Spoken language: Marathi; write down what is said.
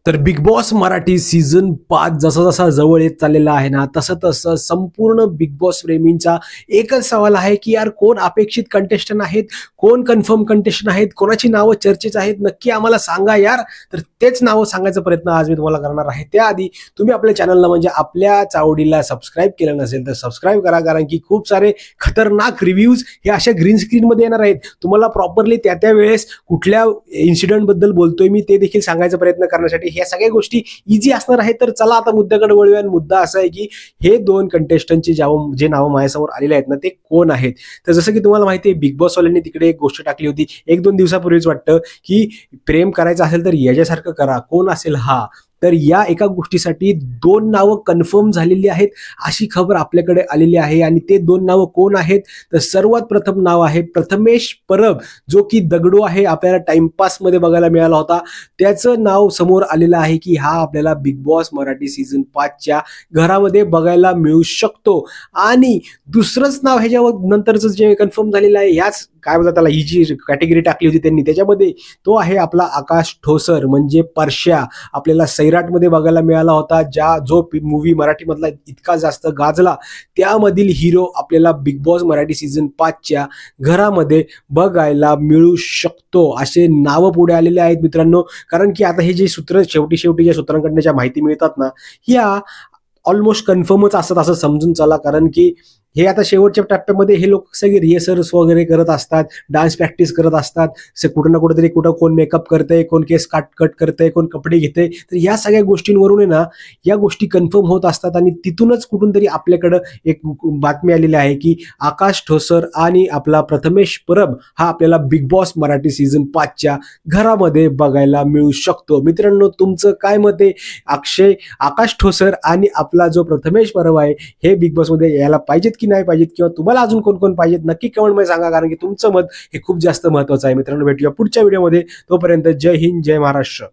तर बिग बॉस मराठी सीझन 5 जसा जसा जवळ येत चाललेला आहे ना, तसं तसं संपूर्ण बिग बॉस प्रेमींचा एकच सवाल आहे की यार कोण अपेक्षित कंटेस्टंट आहेत, कोण कन्फर्म कंटेस्टंट आहेत, कोणाची नावं चर्चेत आहेत, नक्की आम्हाला सांगा यार. तर तेच नावं सांगायचा प्रयत्न आज मी तुम्हाला करणार आहे. त्याआधी तुम्ही आपल्या चॅनलला म्हणजे आपल्या चावडीला सबस्क्राईब केलं नसेल तर सबस्क्राईब करा, कारण की खूप सारे खतरनाक रिव्ह्यूज हे अशा ग्रीन स्क्रीनमध्ये येणार आहेत. तुम्हाला प्रॉपरली त्या वेळेस कुठल्या इन्सिडेंटबद्दल बोलतोय मी ते देखील सांगायचा प्रयत्न करण्यासाठी ह्या सगळ्या गोष्टी इझी असणार आहेत. तर चला आता मुद्द्याकडे वळूया. मुद्दा असा आहे की हे दोन कंटेस्टंटचे जे नावं माझ्यासमोर आलेले आहेत ना, ते कोण आहेत. तर जसं की तुम्हाला माहिती आहे, बिग बॉस वाल्यांनी तिकडे एक गोष्ट टाकली होती 1-2 दिवसापूर्वीच वाटतं, की प्रेम करायचं असेल तर याच्यासारखं करा, कोण असेल हा. तर या एका गोष्टीसाठी 2 नावं कन्फर्म झालेली आहेत अशी खबर आपल्याकडे आलेली आहे. आणि ते 2 नावं कोण आहेत, तर सर्वात प्रथम नाव आहे प्रथमेश परब, जो की दगडू आहे, आपल्याला टाइमपास मध्ये बघायला मिळाला होता. त्याचं नाव समोर आलेलं आहे की हा आपल्याला बिग बॉस मराठी सीझन 5च्या घरामध्ये बघायला मिळू शकतो. आणि दुसरंच नाव ह्याच्यावर नंतरच जे कन्फर्म झालेलं आहे, ह्याच काय बोलतात त्याला, ही जी कॅटेगरी टाकली होती त्यांनी त्याच्यामध्ये, तो आहे आपला आकाश ठोसर म्हणजे परश्या. आपल्याला सैराटमध्ये बघायला मिळाला होता, जो मूवी मराठीमधला इतका जास्त गाजला, त्यामधील हिरो आपल्याला बिग बॉस मराठी सीझन 5च्या घरामध्ये बघायला मिळू शकतो. असे नावं पुढे आलेले आहेत मित्रांनो. कारण की आता हे जे सूत्र शेवटी ज्या सूत्रांकडनं ज्या माहिती मिळतात ना, ह्या ऑलमोस्ट कन्फर्मच असतात असं समजून चला. कारण की हे आता शेवटच्या टप्प्यामध्ये हे लोक सगळे रिहर्सल्स वगैरे करत असतात, डान्स प्रॅक्टिस करत असतात. कुठं ना कुठेतरी कोण मेकअप करतंय, कोण केस कट करतंय, कोण कपडे घेतंय. तर या सगळ्या गोष्टींवरून आहे ना, या गोष्टी कन्फर्म होत असतात. आणि तिथूनच कुठून तरी आपल्याकडं एक बातमी आलेली आहे की आकाश ठोसर आणि आपला प्रथमेश परब हा आपल्याला बिग बॉस मराठी सीझन 5च्या घरामध्ये बघायला मिळू शकतो. मित्रांनो, तुमचं काय मत आहे? आकाश ठोसर आणि आपला जो प्रथमेश परब आहे हे बिग बॉस मध्ये यायला पाहिजेत की नाही पाहिजेत, किंवा तुम्हाला अजून कोण कोण पाहिजेत नक्की कमेंटमध्ये सांगा, कारण की तुमचं मत हे खूप जास्त महत्त्वाचं आहे. मित्रांनो, भेटूया पुढच्या व्हिडिओमध्ये. तोपर्यंत जय हिंद, जय महाराष्ट्र.